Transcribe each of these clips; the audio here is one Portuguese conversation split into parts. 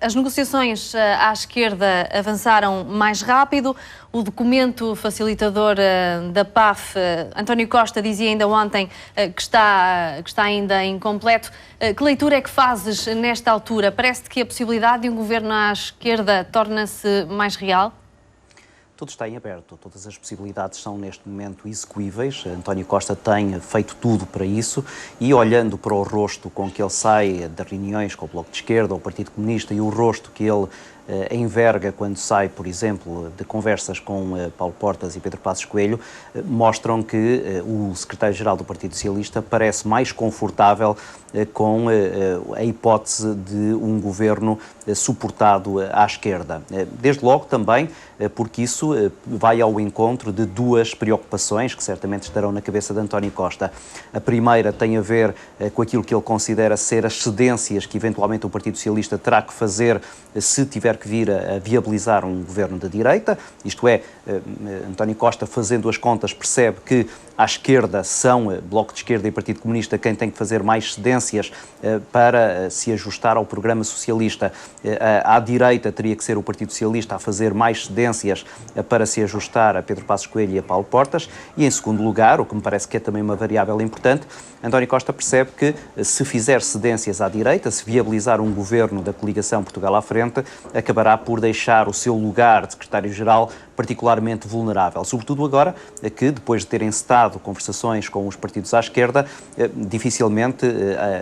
As negociações à esquerda avançaram mais rápido. O documento facilitador da PAF, António Costa, dizia ainda ontem que está ainda incompleto. Que leitura é que fazes nesta altura? Parece-te que a possibilidade de um governo à esquerda torna-se mais real? Tudo está em aberto, todas as possibilidades são neste momento execuíveis. António Costa tem feito tudo para isso e, olhando para o rosto com que ele sai das reuniões com o Bloco de Esquerda, o Partido Comunista, e o rosto que ele enverga quando sai, por exemplo, de conversas com Paulo Portas e Pedro Passos Coelho, mostram que o secretário-geral do Partido Socialista parece mais confortável com a hipótese de um governo suportado à esquerda. Desde logo também porque isso vai ao encontro de duas preocupações que certamente estarão na cabeça de António Costa. A primeira tem a ver com aquilo que ele considera ser as cedências que eventualmente o Partido Socialista terá que fazer se tiver que vir a viabilizar um governo de direita, isto é, António Costa, fazendo as contas, percebe que à esquerda são Bloco de Esquerda e Partido Comunista quem tem que fazer mais cedências para se ajustar ao programa socialista. À direita teria que ser o Partido Socialista a fazer mais cedências para se ajustar a Pedro Passos Coelho e a Paulo Portas. E em segundo lugar, o que me parece que é também uma variável importante, António Costa percebe que se fizer cedências à direita, se viabilizar um governo da coligação Portugal à frente, acabará por deixar o seu lugar de secretário-geral particularmente vulnerável. Sobretudo agora que, depois de terem encetado conversações com os partidos à esquerda, dificilmente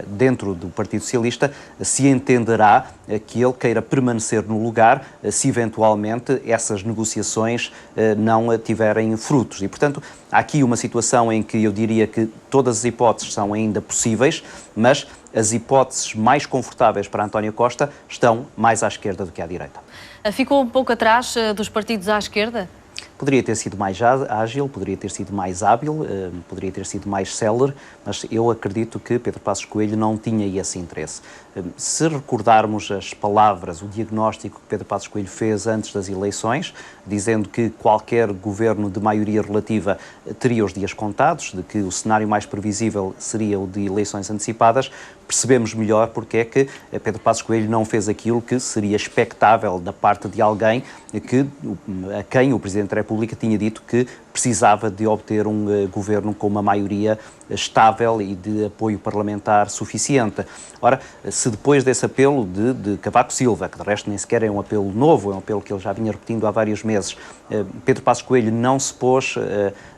dentro do Partido Socialista se entenderá que ele queira permanecer no lugar se eventualmente essas negociações não tiverem frutos. E, portanto, há aqui uma situação em que eu diria que todas as hipóteses são ainda possíveis, mas as hipóteses mais confortáveis para António Costa estão mais à esquerda do que à direita. Ficou um pouco atrás dos partidos à esquerda? Poderia ter sido mais ágil, poderia ter sido mais hábil, poderia ter sido mais célere, mas eu acredito que Pedro Passos Coelho não tinha esse interesse. Se recordarmos as palavras, o diagnóstico que Pedro Passos Coelho fez antes das eleições, dizendo que qualquer governo de maioria relativa teria os dias contados, de que o cenário mais previsível seria o de eleições antecipadas, percebemos melhor porque é que Pedro Passos Coelho não fez aquilo que seria expectável da parte de alguém a quem o Presidente da República tinha dito que precisava de obter um governo com uma maioria estável e de apoio parlamentar suficiente. Ora, se depois desse apelo de Cavaco Silva, que de resto nem sequer é um apelo novo, é um apelo que ele já vinha repetindo há vários meses, Pedro Passos Coelho não se pôs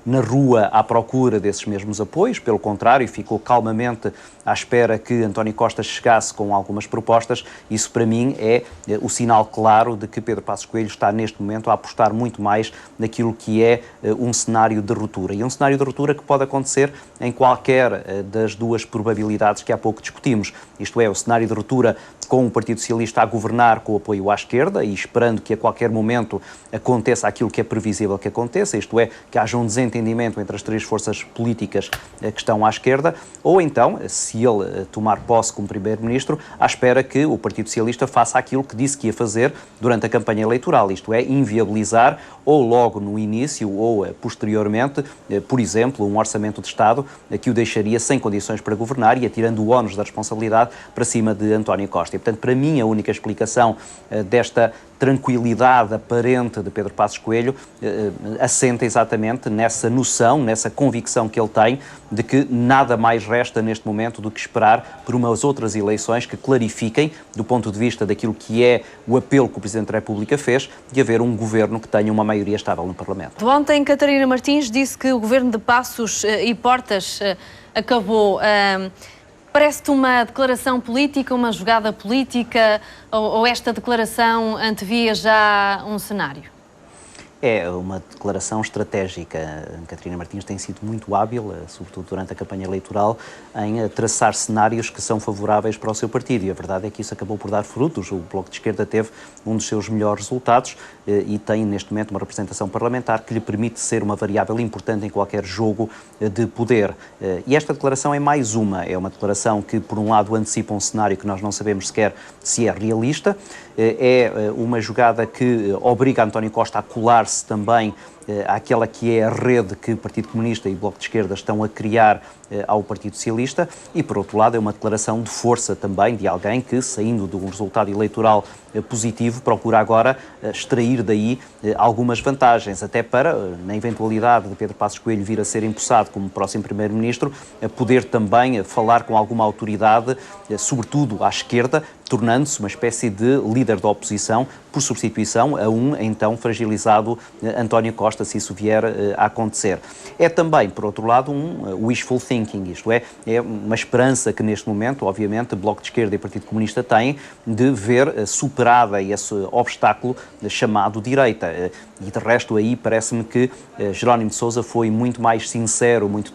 na rua à procura desses mesmos apoios, pelo contrário, ficou calmamente à espera que António Costa chegasse com algumas propostas. Isso, para mim, é o sinal claro de que Pedro Passos Coelho está, neste momento, a apostar muito mais naquilo que é um cenário de ruptura. E um cenário de ruptura que pode acontecer em qualquer das duas probabilidades que há pouco discutimos. Isto é, o cenário de ruptura com o Partido Socialista a governar com o apoio à esquerda e esperando que a qualquer momento aconteça aquilo que é previsível que aconteça, isto é, que haja um desentendimento entre as três forças políticas que estão à esquerda, ou então, se ele tomar posse como Primeiro-Ministro, à espera que o Partido Socialista faça aquilo que disse que ia fazer durante a campanha eleitoral, isto é, inviabilizar ou logo no início ou posteriormente, por exemplo, um orçamento de Estado que o deixaria sem condições para governar e atirando o ónus da responsabilidade para cima de António Costa. E, portanto, para mim, a única explicação desta tranquilidade aparente de Pedro Passos Coelho assenta exatamente nessa noção, nessa convicção que ele tem de que nada mais resta neste momento do que esperar por umas outras eleições que clarifiquem, do ponto de vista daquilo que é o apelo que o Presidente da República fez, de haver um governo que tenha uma maioria estável no Parlamento. Ontem, Catarina Martins disse que o governo de Passos e Portas acabou. Parece-te uma declaração política, uma jogada política, ou esta declaração antevia já um cenário? É uma declaração estratégica. Catarina Martins tem sido muito hábil, sobretudo durante a campanha eleitoral, em traçar cenários que são favoráveis para o seu partido. E a verdade é que isso acabou por dar frutos. O Bloco de Esquerda teve um dos seus melhores resultados e tem, neste momento, uma representação parlamentar que lhe permite ser uma variável importante em qualquer jogo de poder. E esta declaração é mais uma. É uma declaração que, por um lado, antecipa um cenário que nós não sabemos sequer se é realista. É uma jogada que obriga António Costa a colar juntar-se também àquela que é a rede que o Partido Comunista e o Bloco de Esquerda estão a criar ao Partido Socialista e, por outro lado, é uma declaração de força também de alguém que, saindo de um resultado eleitoral positivo, procura agora extrair daí algumas vantagens, até para, na eventualidade de Pedro Passos Coelho vir a ser empossado como próximo Primeiro-Ministro, poder também falar com alguma autoridade, sobretudo à esquerda, tornando-se uma espécie de líder da oposição, por substituição a um então fragilizado António Costa, se isso vier a acontecer. É também, por outro lado, um wishful thinking, isto é uma esperança que neste momento, obviamente, Bloco de Esquerda e Partido Comunista têm de ver superada esse obstáculo chamado direita. E de resto aí parece-me que Jerónimo de Sousa foi muito mais sincero, muito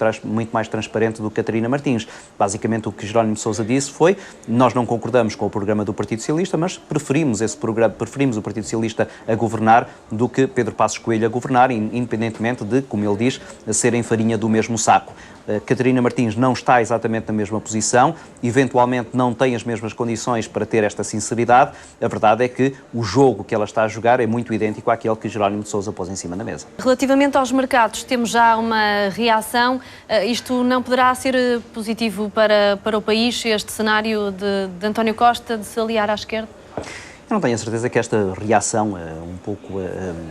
mais transparente do que Catarina Martins. Basicamente o que Jerónimo de Sousa disse foi: nós não concordamos com o programa do Partido Socialista, mas preferimos o Partido Socialista a governar do que Pedro Passos Coelho a governar, independentemente de, como ele diz, serem farinha do mesmo saco. Catarina Martins não está exatamente na mesma posição, eventualmente não tem as mesmas condições para ter esta sinceridade. A verdade é que o jogo que ela está a jogar é muito idêntico àquele que Jerónimo de Sousa pôs em cima da mesa. Relativamente aos mercados, temos já uma reação. Isto não poderá ser positivo para o país, este cenário de António Costa de se aliar à esquerda? Eu não tenho a certeza que esta reação, um pouco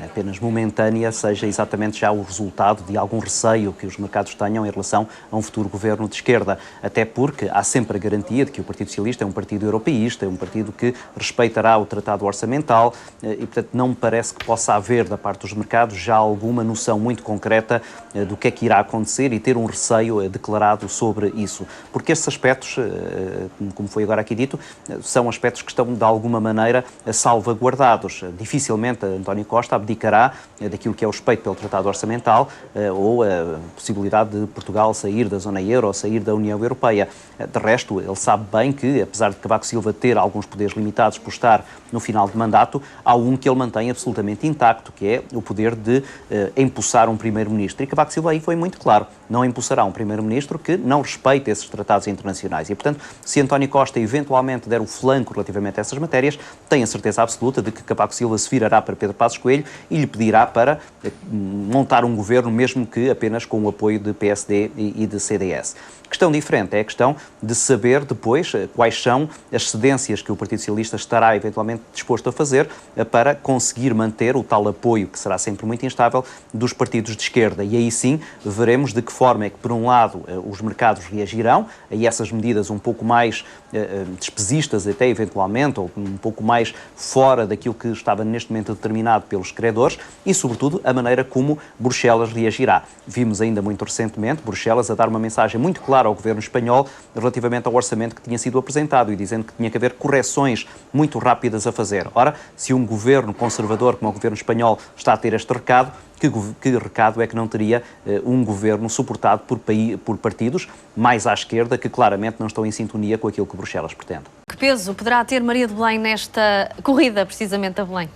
apenas momentânea, seja exatamente já o resultado de algum receio que os mercados tenham em relação a um futuro governo de esquerda. Até porque há sempre a garantia de que o Partido Socialista é um partido europeísta, é um partido que respeitará o Tratado Orçamental e, portanto, não me parece que possa haver da parte dos mercados já alguma noção muito concreta do que é que irá acontecer e ter um receio declarado sobre isso. Porque estes aspectos, como foi agora aqui dito, são aspectos que estão de alguma maneira salvaguardados. Dificilmente António Costa abdicará daquilo que é o respeito pelo Tratado Orçamental ou a possibilidade de Portugal sair da zona euro ou sair da União Europeia. De resto, ele sabe bem que, apesar de Cavaco Silva ter alguns poderes limitados por estar no final de mandato, há um que ele mantém absolutamente intacto, que é o poder de empossar um Primeiro-Ministro. E Cavaco Silva aí foi muito claro: não empossará um Primeiro-Ministro que não respeite esses tratados internacionais. E, portanto, se António Costa eventualmente der o flanco relativamente a essas matérias, tenho a certeza absoluta de que Cavaco Silva se virará para Pedro Passos Coelho e lhe pedirá para montar um governo, mesmo que apenas com o apoio de PSD e de CDS. Questão diferente é a questão de saber depois quais são as cedências que o Partido Socialista estará eventualmente disposto a fazer para conseguir manter o tal apoio, que será sempre muito instável, dos partidos de esquerda. E aí sim veremos de que forma é que, por um lado, os mercados reagirão a essas medidas um pouco mais despesistas até eventualmente, ou um pouco mais fora daquilo que estava neste momento determinado pelos credores e, sobretudo, a maneira como Bruxelas reagirá. Vimos ainda muito recentemente Bruxelas a dar uma mensagem muito clara ao governo espanhol relativamente ao orçamento que tinha sido apresentado e dizendo que tinha que haver correções muito rápidas a fazer. Ora, se um governo conservador como o governo espanhol está a ter este recado, que recado é que não teria um governo suportado por partidos mais à esquerda que claramente não estão em sintonia com aquilo que Bruxelas pretende? Que peso poderá ter Maria de Belém nesta corrida, precisamente, a Belém?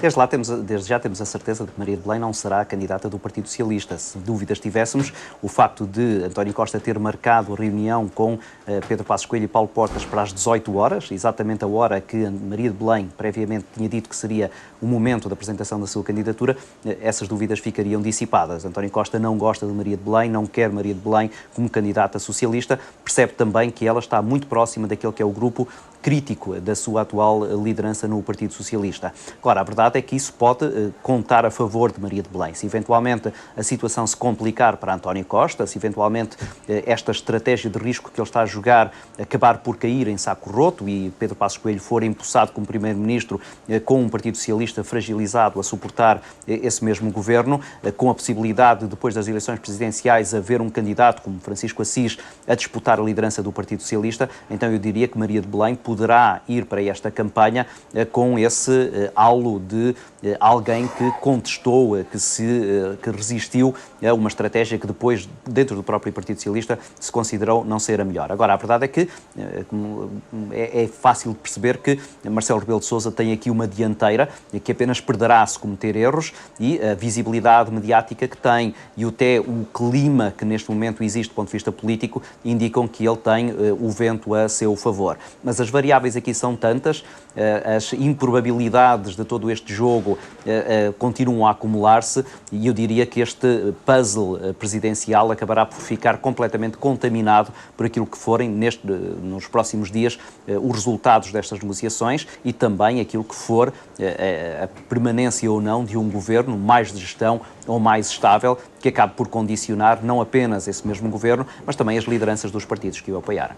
Desde já temos a certeza de que Maria de Belém não será a candidata do Partido Socialista. Se dúvidas tivéssemos, o facto de António Costa ter marcado a reunião com Pedro Passos Coelho e Paulo Portas para as 18 horas, exatamente a hora que Maria de Belém previamente tinha dito que seria o momento da apresentação da sua candidatura, essas dúvidas ficariam dissipadas. António Costa não gosta de Maria de Belém, não quer Maria de Belém como candidata socialista, percebe também que ela está muito próxima daquele que é o grupo crítico da sua atual liderança no Partido Socialista. Agora, a verdade é que isso pode contar a favor de Maria de Belém. Se eventualmente a situação se complicar para António Costa, se eventualmente esta estratégia de risco que ele está a jogar acabar por cair em saco roto e Pedro Passos Coelho for empossado como Primeiro-Ministro com um Partido Socialista fragilizado a suportar esse mesmo governo, com a possibilidade de, depois das eleições presidenciais, haver um candidato como Francisco Assis a disputar a liderança do Partido Socialista, então eu diria que Maria de Belém poderá ir para esta campanha com esse halo de alguém que contestou, que resistiu a uma estratégia que depois, dentro do próprio Partido Socialista, se considerou não ser a melhor. Agora, a verdade é que é fácil de perceber que Marcelo Rebelo de Sousa tem aqui uma dianteira que apenas perderá se cometer erros e a visibilidade mediática que tem e até o clima que neste momento existe do ponto de vista político indicam que ele tem o vento a seu favor. Mas as variáveis aqui são tantas, as improbabilidades de todo este jogo continuam a acumular-se e eu diria que este puzzle presidencial acabará por ficar completamente contaminado por aquilo que forem, nos próximos dias, os resultados destas negociações e também aquilo que for a permanência ou não de um governo mais de gestão ou mais estável, que acabe por condicionar não apenas esse mesmo governo, mas também as lideranças dos partidos que o apoiaram.